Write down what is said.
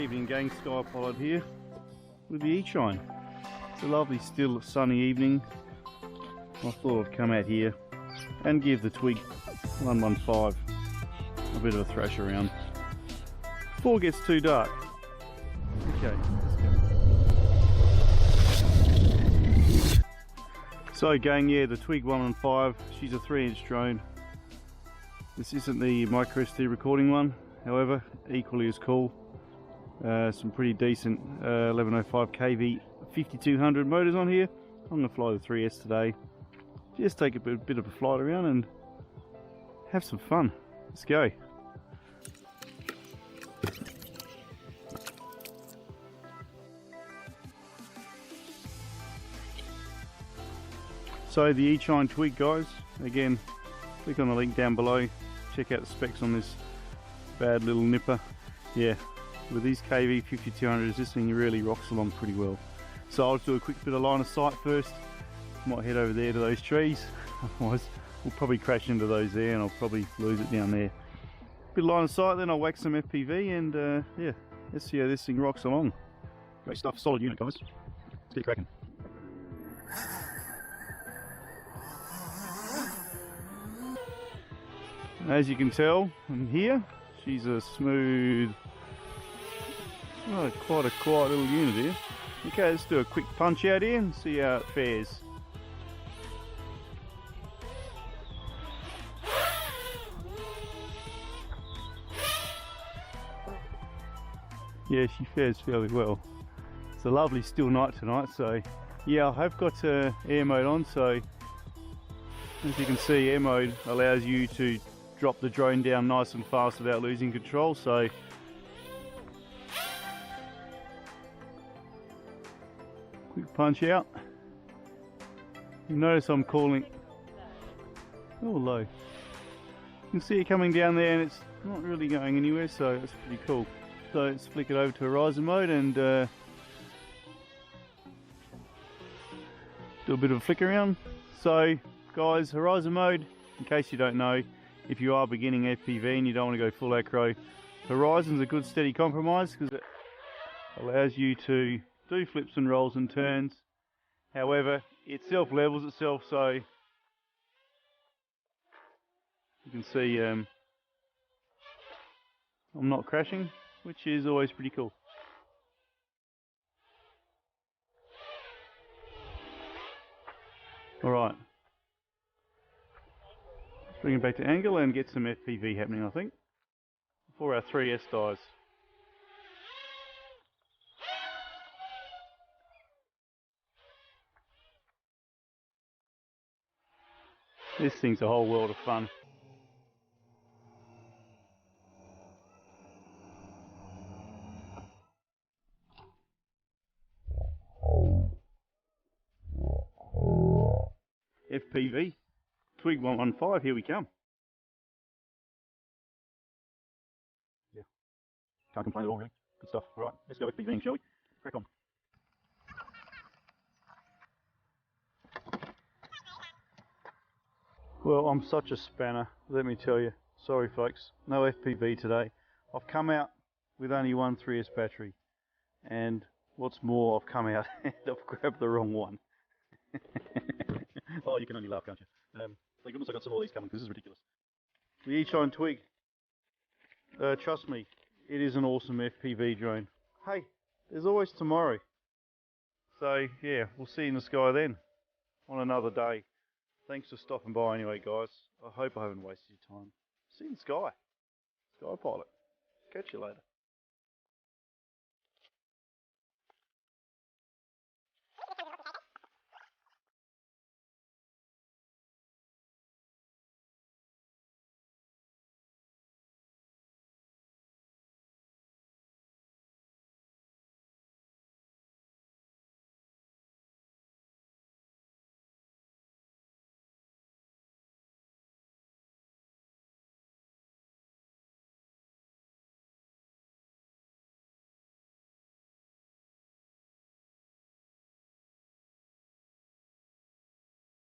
Evening gang, Sky Pilot here with the Eachine. It's a lovely still sunny evening. I thought I'd come out here and give the Twig 115 a bit of a thrash around before it gets too dark. Okay, let's go. So gang, yeah, the Twig 115, she's a 3-inch drone. This isn't the micro SD recording one, however, equally as cool. Some pretty decent 1105 KV5200 motors on here. I'm going to fly the 3S today. Just take a bit of a flight around and have some fun. Let's go. So the Eachine Twig, guys, again, click on the link down below, check out the specs on this bad little nipper. Yeah, with these KV5200s, this thing really rocks along pretty well. So I'll do a quick bit of line of sight first. Might head over there to those trees, otherwise we'll probably crash into those there and I'll probably lose it down there. Bit of line of sight, then I'll whack some FPV and yeah, let's see how this thing rocks along. Great stuff, solid unit, guys. Let's get cracking. As you can tell from here, she's a smooth, oh, quite a quiet little unit here. Okay, let's do a quick punch out here and see how it fares. Yeah, she fares fairly well. It's a lovely still night tonight, so yeah, I have got air mode on, so as you can see, air mode allows you to drop the drone down nice and fast without losing control. So quick punch out. You notice I'm calling low. You can see it coming down there and it's not really going anywhere, so it's pretty cool. So let's flick it over to horizon mode and do a bit of a flick around. So guys, horizon mode, in case you don't know, if you are beginning FPV and you don't want to go full acro, horizon's a good steady compromise because it allows you to do flips and rolls and turns. However, it self-levels itself, so you can see I'm not crashing, which is always pretty cool. Alright. Bring it back to angle and get some FPV happening, I think, before our 3S dies. This thing's a whole world of fun. FPV. Twig 115, here we come. Yeah, can't complain at all, really. Good stuff. Right, let's go FPVing, shall we? Crack on. Well, I'm such a spanner, let me tell you. Sorry folks, no FPV today. I've come out with only one 3S battery. And what's more, I've come out and I've grabbed the wrong one. Oh, you can only laugh, can't you? Thank goodness I got some more of these coming, because this is ridiculous. The Eachine Twig. Trust me, it is an awesome FPV drone. Hey, there's always tomorrow. So, yeah, we'll see you in the sky then, on another day. Thanks for stopping by anyway, guys. I hope I haven't wasted your time. See you in the sky. Sky Pilot. Catch you later.